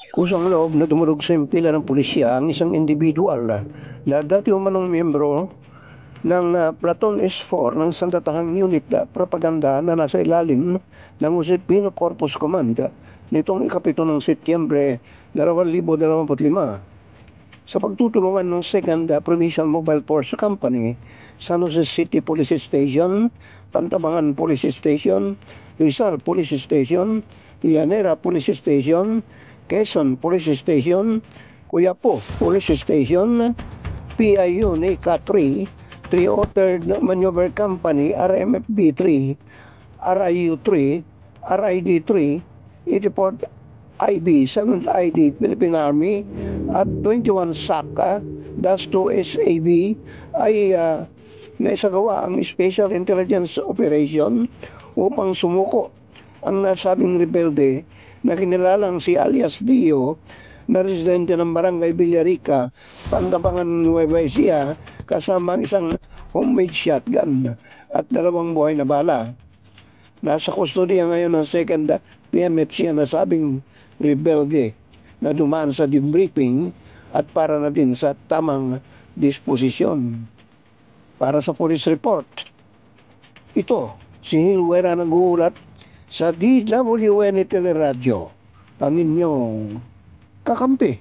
Kusang loob na dumulog sa impila ng pulisya ang isang individual na dati umanong miyembro ng Platoon S4 ng sandatahang unit propaganda na nasa ilalim ng Josepino Corpus Command nitong ikapito ng Setyembre 2025 sa pagtutulungan ng 2nd Provincial Mobile Force Company, San Jose City Police Station, Pantabangan Police Station, Rizal Police Station, Llanera Police Station, Quezon Police Station, Quiapo Police Station, PIU NICA 3, 3-Authored Maneuver Company RMFB 3, RIU 3, RID 3, 84 IB, 7th ID Philippine Army at 21 SACA -2 SAB ay naisagawa ang Special Intelligence Operation upang sumuko ang nasabing rebelde na kinilalang si alias Dio na residente ng Barangay Villarica, Pantabangan, Nueva Ecija, kasama ang isang homemade shotgun at 2 buhay na bala. Nasa kustodiya ngayon ng 2nd PMFC ang nasabing rebelde na dumaan sa debriefing at para na din sa tamang disposisyon. Para sa police report, ito si Hilwera nag-uulat sa DWN Teleradyo, ang inyong kakampi.